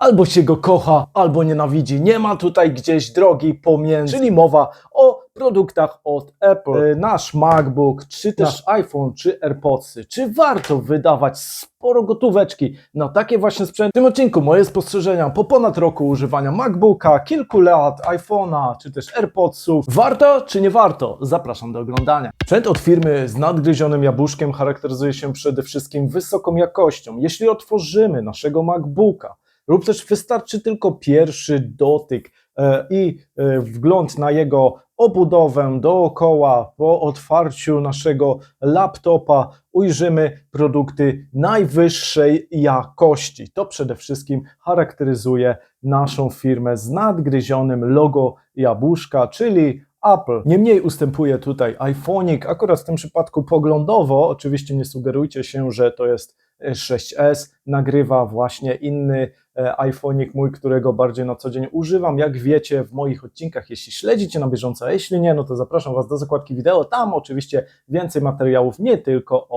Albo się go kocha, albo nienawidzi. Nie ma tutaj gdzieś drogi pomiędzy. Czyli mowa o produktach od Apple. Nasz MacBook, czy też iPhone, czy AirPodsy. Czy warto wydawać sporo gotóweczki na takie właśnie sprzęty? W tym odcinku moje spostrzeżenia po ponad roku używania MacBooka, kilku lat iPhone'a, czy też AirPodsów. Warto, czy nie warto? Zapraszam do oglądania. Sprzęt od firmy z nadgryzionym jabłuszkiem charakteryzuje się przede wszystkim wysoką jakością. Jeśli otworzymy naszego MacBooka, lub też wystarczy tylko pierwszy dotyk i wgląd na jego obudowę dookoła, po otwarciu naszego laptopa ujrzymy produkty najwyższej jakości. To przede wszystkim charakteryzuje naszą firmę z nadgryzionym logo jabłuszka, czyli Apple. Niemniej ustępuje tutaj iPhonik, akurat w tym przypadku poglądowo, oczywiście nie sugerujcie się, że to jest 6S, nagrywa właśnie inny iPhonik mój, którego bardziej na co dzień używam, jak wiecie w moich odcinkach, jeśli śledzicie na bieżąco, a jeśli nie, no to zapraszam Was do zakładki wideo, tam oczywiście więcej materiałów, nie tylko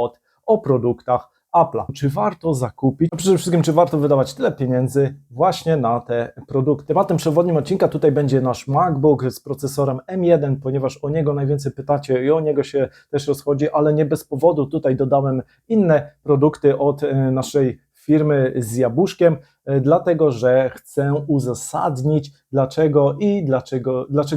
o produktach Apple'a. Czy warto zakupić, a przede wszystkim czy warto wydawać tyle pieniędzy właśnie na te produkty. Tematem przewodnim odcinka tutaj będzie nasz MacBook z procesorem M1, ponieważ o niego najwięcej pytacie i o niego się też rozchodzi, ale nie bez powodu tutaj dodałem inne produkty od naszej firmy z jabłuszkiem, dlatego że chcę uzasadnić dlaczego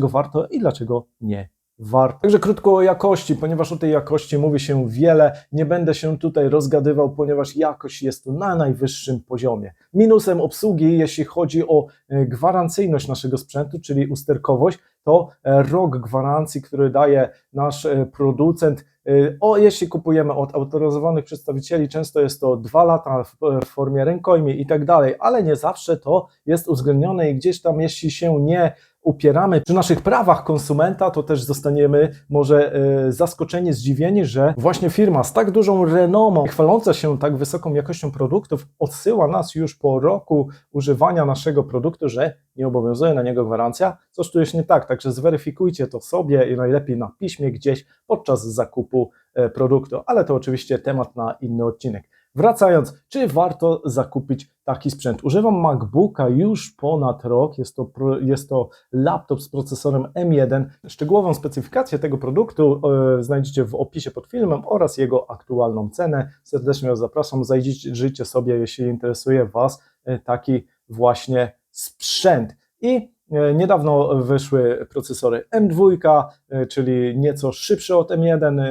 warto i dlaczego nie warto. Także krótko o jakości, ponieważ o tej jakości mówi się wiele, nie będę się tutaj rozgadywał, ponieważ jakość jest tu na najwyższym poziomie. Minusem obsługi, jeśli chodzi o gwarancyjność naszego sprzętu, czyli usterkowość, to rok gwarancji, który daje nasz producent. Jeśli kupujemy od autoryzowanych przedstawicieli, często jest to 2 lata w formie rękojmi i tak dalej, ale nie zawsze to jest uwzględnione i gdzieś tam, jeśli się nie upieramy przy naszych prawach konsumenta, to też zostaniemy może zaskoczeni, zdziwieni, że właśnie firma z tak dużą renomą, chwaląca się tak wysoką jakością produktów, odsyła nas już po roku używania naszego produktu, że nie obowiązuje na niego gwarancja. Coś tu jest nie tak, także zweryfikujcie to sobie i najlepiej na piśmie gdzieś podczas zakupu produktu, ale to oczywiście temat na inny odcinek. Wracając, czy warto zakupić taki sprzęt? Używam MacBooka już ponad rok, jest to laptop z procesorem M1. Szczegółową specyfikację tego produktu znajdziecie w opisie pod filmem oraz jego aktualną cenę. Serdecznie Was zapraszam, zajrzyjcie sobie, jeśli interesuje Was taki właśnie sprzęt. I niedawno wyszły procesory M2, czyli nieco szybsze od M1,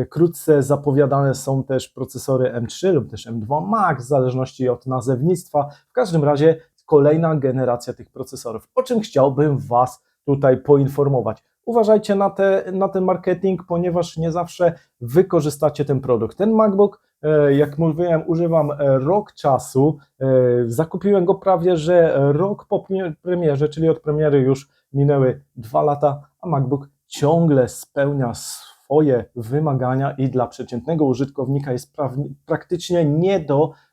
wkrótce zapowiadane są też procesory M3 lub też M2 Max, w zależności od nazewnictwa. W każdym razie kolejna generacja tych procesorów. O czym chciałbym Was tutaj poinformować? Uważajcie na ten marketing, ponieważ nie zawsze wykorzystacie ten produkt. Ten MacBook, jak mówiłem, używam rok czasu. Zakupiłem go prawie że rok po premierze, czyli od premiery już minęły 2 lata, a MacBook ciągle spełnia swoje wymagania i dla przeciętnego użytkownika jest praktycznie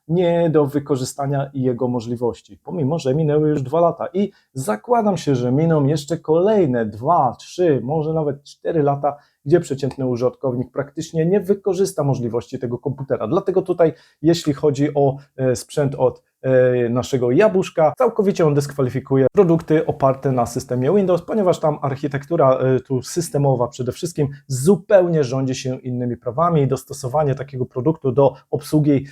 nie do wykorzystania i jego możliwości, pomimo że minęły już 2 lata i zakładam się, że miną jeszcze kolejne 2, 3, może nawet 4 lata, gdzie przeciętny użytkownik praktycznie nie wykorzysta możliwości tego komputera. Dlatego tutaj, jeśli chodzi o sprzęt od naszego jabłuszka, całkowicie on dyskwalifikuje produkty oparte na systemie Windows, ponieważ tam architektura tu systemowa przede wszystkim zupełnie rządzi się innymi prawami i dostosowanie takiego produktu do obsługi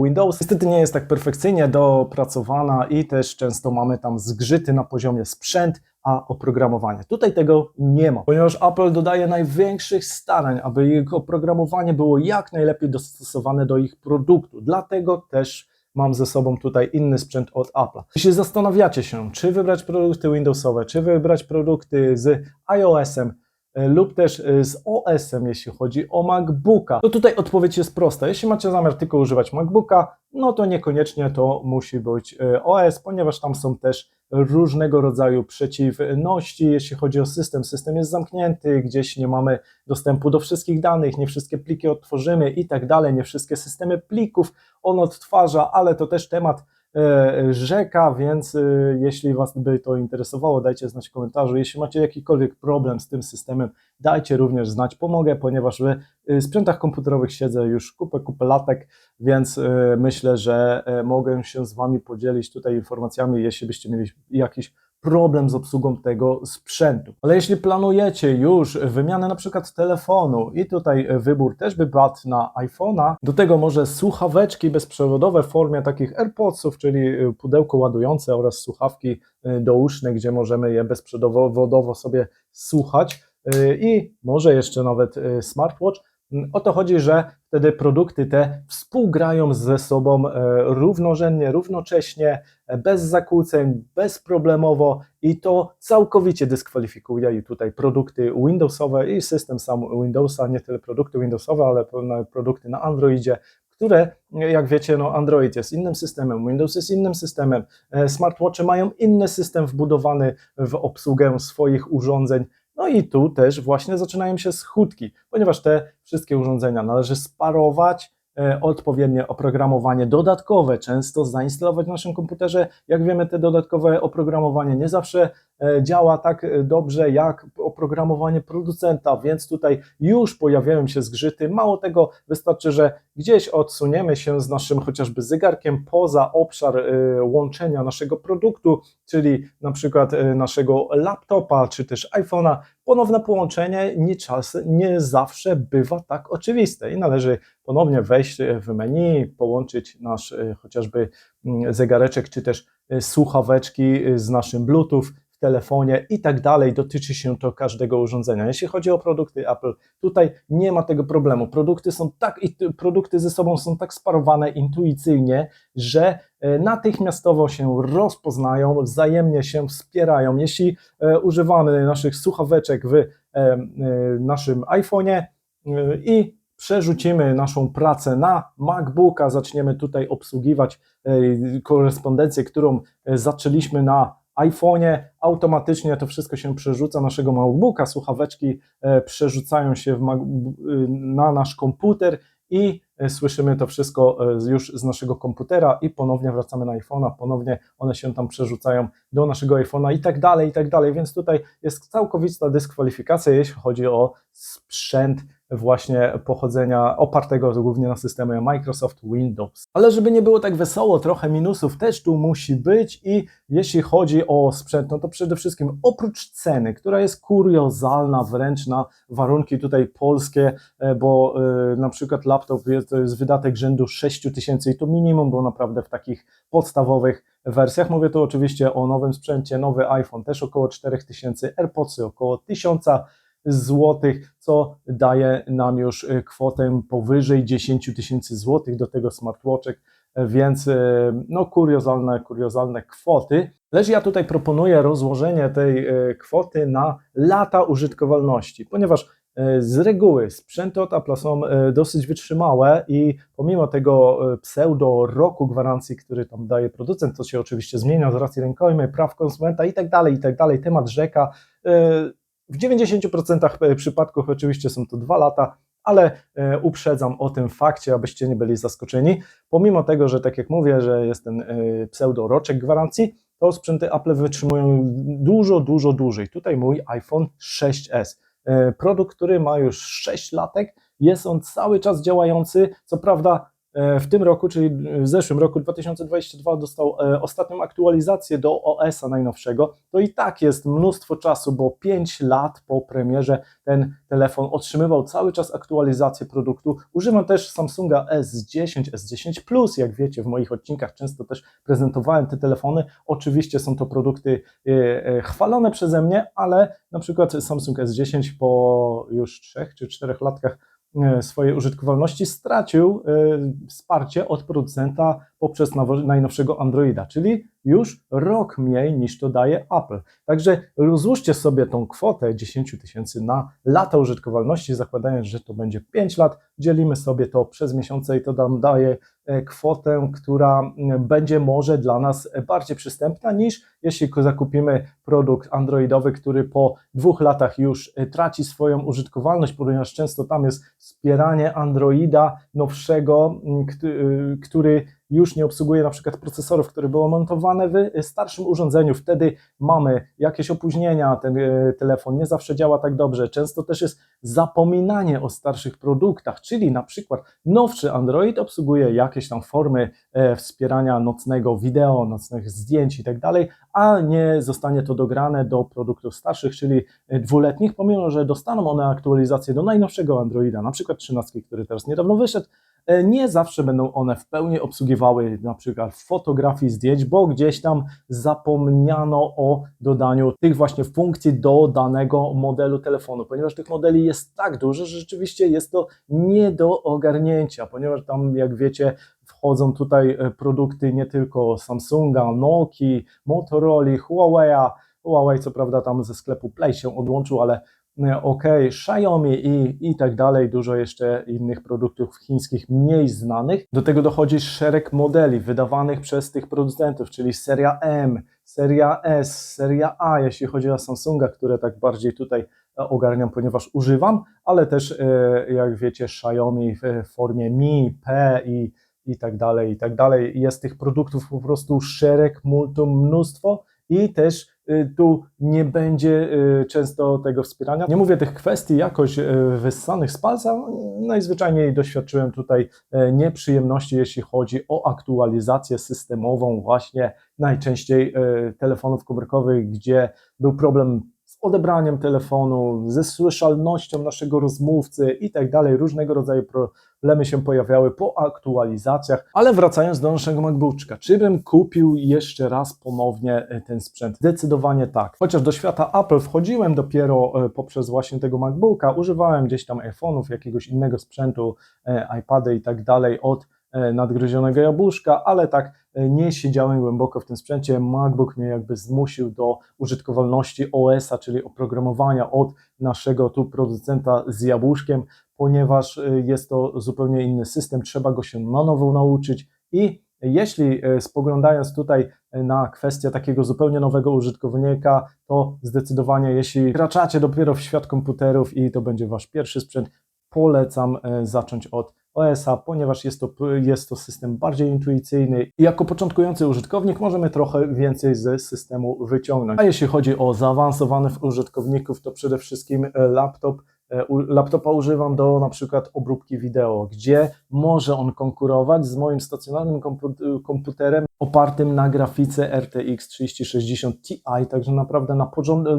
Windows niestety nie jest tak perfekcyjnie dopracowana i też często mamy tam zgrzyty na poziomie sprzęt, a oprogramowanie. Tutaj tego nie ma, ponieważ Apple dodaje największych starań, aby ich oprogramowanie było jak najlepiej dostosowane do ich produktu. Dlatego też mam ze sobą tutaj inny sprzęt od Apple'a. Jeśli zastanawiacie się, czy wybrać produkty Windowsowe, czy wybrać produkty z iOS-em lub też z OS-em, jeśli chodzi o MacBooka, to tutaj odpowiedź jest prosta. Jeśli macie zamiar tylko używać MacBooka, no to niekoniecznie to musi być OS, ponieważ tam są też różnego rodzaju przeciwności, jeśli chodzi o system. System jest zamknięty, gdzieś nie mamy dostępu do wszystkich danych, nie wszystkie pliki odtworzymy i tak dalej, nie wszystkie systemy plików on odtwarza, ale to też temat rzeka, więc jeśli Was by to interesowało, dajcie znać w komentarzu. Jeśli macie jakikolwiek problem z tym systemem, dajcie również znać, pomogę, ponieważ w sprzętach komputerowych siedzę już kupę latek, więc myślę, że mogę się z Wami podzielić tutaj informacjami, jeśli byście mieli jakiś problem z obsługą tego sprzętu. Ale jeśli planujecie już wymianę na przykład telefonu i tutaj wybór też by padł na iPhone'a, do tego może słuchaweczki bezprzewodowe w formie takich AirPodsów, czyli pudełko ładujące oraz słuchawki douszne, gdzie możemy je bezprzewodowo sobie słuchać i może jeszcze nawet smartwatch. O to chodzi, że wtedy produkty te współgrają ze sobą równorzędnie, równocześnie, bez zakłóceń, bezproblemowo i to całkowicie dyskwalifikuje i tutaj produkty Windowsowe i system sam Windowsa, nie tyle produkty Windowsowe, ale produkty na Androidzie, które, jak wiecie, no Android jest innym systemem, Windows jest innym systemem, smartwatche mają inny system wbudowany w obsługę swoich urządzeń. No i tu też właśnie zaczynają się schódki, ponieważ te wszystkie urządzenia należy sparować, odpowiednie oprogramowanie dodatkowe często zainstalować w naszym komputerze. Jak wiemy, te dodatkowe oprogramowanie nie zawsze działa tak dobrze jak oprogramowanie producenta, więc tutaj już pojawiają się zgrzyty. Mało tego, wystarczy, że gdzieś odsuniemy się z naszym chociażby zegarkiem poza obszar łączenia naszego produktu, czyli na przykład naszego laptopa czy też iPhone'a, ponowne połączenie nie zawsze bywa tak oczywiste i należy ponownie wejść w menu, połączyć nasz chociażby zegareczek czy też słuchaweczki z naszym Bluetooth w telefonie i tak dalej. Dotyczy się to każdego urządzenia. Jeśli chodzi o produkty Apple, tutaj nie ma tego problemu. Produkty ze sobą są tak sparowane intuicyjnie, że natychmiastowo się rozpoznają, wzajemnie się wspierają. Jeśli używamy naszych słuchaweczek w naszym iPhone'ie i przerzucimy naszą pracę na MacBooka, zaczniemy tutaj obsługiwać korespondencję, którą zaczęliśmy na iPhone'ie, automatycznie to wszystko się przerzuca naszego MacBooka, słuchaweczki przerzucają się na nasz komputer i słyszymy to wszystko już z naszego komputera i ponownie wracamy na iPhone'a, ponownie one się tam przerzucają do naszego iPhone'a i tak dalej, więc tutaj jest całkowita dyskwalifikacja, jeśli chodzi o sprzęt właśnie pochodzenia opartego głównie na systemie Microsoft Windows. Ale żeby nie było tak wesoło, trochę minusów też tu musi być i jeśli chodzi o sprzęt, no to przede wszystkim oprócz ceny, która jest kuriozalna wręcz na warunki tutaj polskie, bo na przykład laptop to jest wydatek rzędu 6000 i to minimum, bo naprawdę w takich podstawowych wersjach, mówię tu oczywiście o nowym sprzęcie, nowy iPhone też około 4000, AirPodsy około 1000 złotych, co daje nam już kwotę powyżej 10 tysięcy złotych do tego smartwatchek, więc no kuriozalne kwoty. Lecz ja tutaj proponuję rozłożenie tej kwoty na lata użytkowalności, ponieważ z reguły sprzęty od Apple'a są dosyć wytrzymałe i pomimo tego pseudo roku gwarancji, który tam daje producent, to się oczywiście zmienia z racji rękojmej, praw konsumenta i tak dalej, temat rzeka. W 90% przypadków oczywiście są to 2 lata, ale uprzedzam o tym fakcie, abyście nie byli zaskoczeni. Pomimo tego, że tak jak mówię, że jest ten pseudo-roczek gwarancji, to sprzęty Apple wytrzymują dużo dłużej. Tutaj mój iPhone 6s. Produkt, który ma już 6 latek, jest on cały czas działający, co prawda w tym roku, czyli w zeszłym roku 2022 dostał ostatnią aktualizację do OS-a najnowszego, to i tak jest mnóstwo czasu, bo 5 lat po premierze ten telefon otrzymywał cały czas aktualizację produktu. Używam też Samsunga S10, S10 Plus, jak wiecie, w moich odcinkach często też prezentowałem te telefony. Oczywiście są to produkty chwalone przeze mnie, ale na przykład Samsung S10 po już 3 czy 4 latkach swojej użytkowalności stracił wsparcie od producenta poprzez najnowszego Androida, czyli już rok mniej niż to daje Apple. Także rozłóżcie sobie tą kwotę 10 tysięcy na lata użytkowalności, zakładając, że to będzie 5 lat, dzielimy sobie to przez miesiące i to nam daje kwotę, która będzie może dla nas bardziej przystępna niż jeśli zakupimy produkt androidowy, który po 2 latach już traci swoją użytkowalność, ponieważ często tam jest wspieranie Androida nowszego, który już nie obsługuje na przykład procesorów, które były montowane w starszym urządzeniu. Wtedy mamy jakieś opóźnienia, ten telefon nie zawsze działa tak dobrze. Często też jest zapominanie o starszych produktach, czyli na przykład nowszy Android obsługuje jakieś tam formy wspierania nocnego wideo, nocnych zdjęć i tak dalej, a nie zostanie to dograne do produktów starszych, czyli dwuletnich, pomimo że dostaną one aktualizację do najnowszego Androida, na przykład 13, który teraz niedawno wyszedł, nie zawsze będą one w pełni obsługiwały na przykład fotografii, zdjęć, bo gdzieś tam zapomniano o dodaniu tych właśnie funkcji do danego modelu telefonu, ponieważ tych modeli jest tak dużo, że rzeczywiście jest to nie do ogarnięcia, ponieważ tam, jak wiecie, wchodzą tutaj produkty nie tylko Samsunga, Nokii, Motorola, Huawei co prawda tam ze sklepu Play się odłączył, ale Xiaomi i tak dalej, dużo jeszcze innych produktów chińskich mniej znanych. Do tego dochodzi szereg modeli wydawanych przez tych producentów, czyli seria M, seria S, seria A, jeśli chodzi o Samsunga, które tak bardziej tutaj ogarniam, ponieważ używam, ale też jak wiecie Xiaomi w formie Mi, P i tak dalej, i tak dalej. Jest tych produktów po prostu szereg, mnóstwo i też tu nie będzie często tego wspierania. Nie mówię tych kwestii jakoś wyssanych z palca, najzwyczajniej doświadczyłem tutaj nieprzyjemności, jeśli chodzi o aktualizację systemową właśnie najczęściej telefonów komórkowych, gdzie był problem z odebraniem telefonu, ze słyszalnością naszego rozmówcy i tak dalej, różnego rodzaju problemy się pojawiały po aktualizacjach, ale wracając do naszego MacBooka, czy bym kupił jeszcze raz ponownie ten sprzęt? Zdecydowanie tak. Chociaż do świata Apple wchodziłem dopiero poprzez właśnie tego MacBooka, używałem gdzieś tam iPhone'ów, jakiegoś innego sprzętu, iPady i tak dalej od nadgryzionego jabłuszka, ale tak nie siedziałem głęboko w tym sprzęcie. MacBook mnie jakby zmusił do użytkowalności OS-a, czyli oprogramowania od naszego tu producenta z jabłuszkiem, ponieważ jest to zupełnie inny system, trzeba go się na nowo nauczyć i jeśli spoglądając tutaj na kwestię takiego zupełnie nowego użytkownika, to zdecydowanie jeśli wkraczacie dopiero w świat komputerów i to będzie wasz pierwszy sprzęt, polecam zacząć od OS-a, ponieważ jest to system bardziej intuicyjny i jako początkujący użytkownik możemy trochę więcej ze systemu wyciągnąć. A jeśli chodzi o zaawansowanych użytkowników, to przede wszystkim laptopa używam do na przykład obróbki wideo, gdzie może on konkurować z moim stacjonarnym komputerem opartym na grafice RTX 3060 Ti, także naprawdę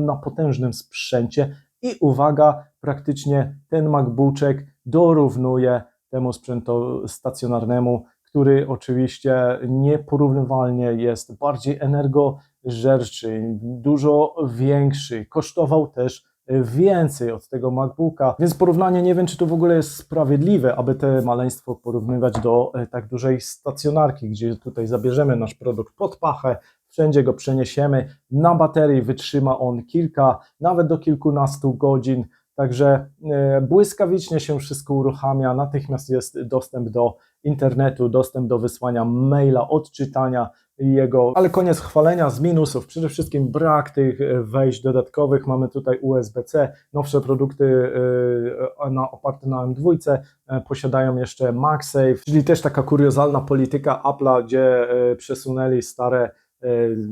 na potężnym sprzęcie i uwaga, praktycznie ten MacBookek dorównuje temu sprzętowi stacjonarnemu, który oczywiście nieporównywalnie jest bardziej energożerczy, dużo większy, kosztował też więcej od tego MacBooka, więc porównanie nie wiem, czy to w ogóle jest sprawiedliwe, aby te maleństwo porównywać do tak dużej stacjonarki, gdzie tutaj zabierzemy nasz produkt pod pachę, wszędzie go przeniesiemy, na baterii wytrzyma on nawet do kilkunastu godzin, także błyskawicznie się wszystko uruchamia, natychmiast jest dostęp do internetu, dostęp do wysłania maila, odczytania jego, ale koniec chwalenia z minusów, przede wszystkim brak tych wejść dodatkowych, mamy tutaj USB-C, nowsze produkty oparte na M2 posiadają jeszcze MagSafe, czyli też taka kuriozalna polityka Apple'a, gdzie przesunęli stare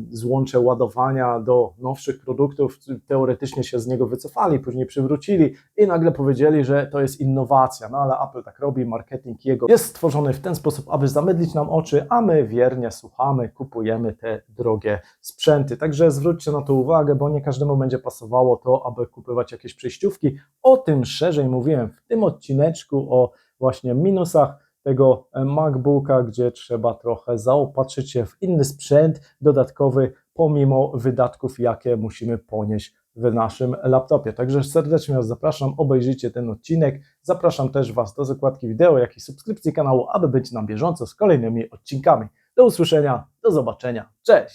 złącze ładowania do nowszych produktów, teoretycznie się z niego wycofali, później przywrócili i nagle powiedzieli, że to jest innowacja, no ale Apple tak robi, marketing jego jest stworzony w ten sposób, aby zamydlić nam oczy, a my wiernie słuchamy, kupujemy te drogie sprzęty, także zwróćcie na to uwagę, bo nie każdemu będzie pasowało to, aby kupować jakieś przejściówki, o tym szerzej mówiłem w tym odcineczku o właśnie minusach tego MacBooka, gdzie trzeba trochę zaopatrzyć się w inny sprzęt dodatkowy, pomimo wydatków, jakie musimy ponieść w naszym laptopie. Także serdecznie Was zapraszam, obejrzyjcie ten odcinek. Zapraszam też Was do zakładki wideo, jak i subskrypcji kanału, aby być na bieżąco z kolejnymi odcinkami. Do usłyszenia, do zobaczenia, cześć!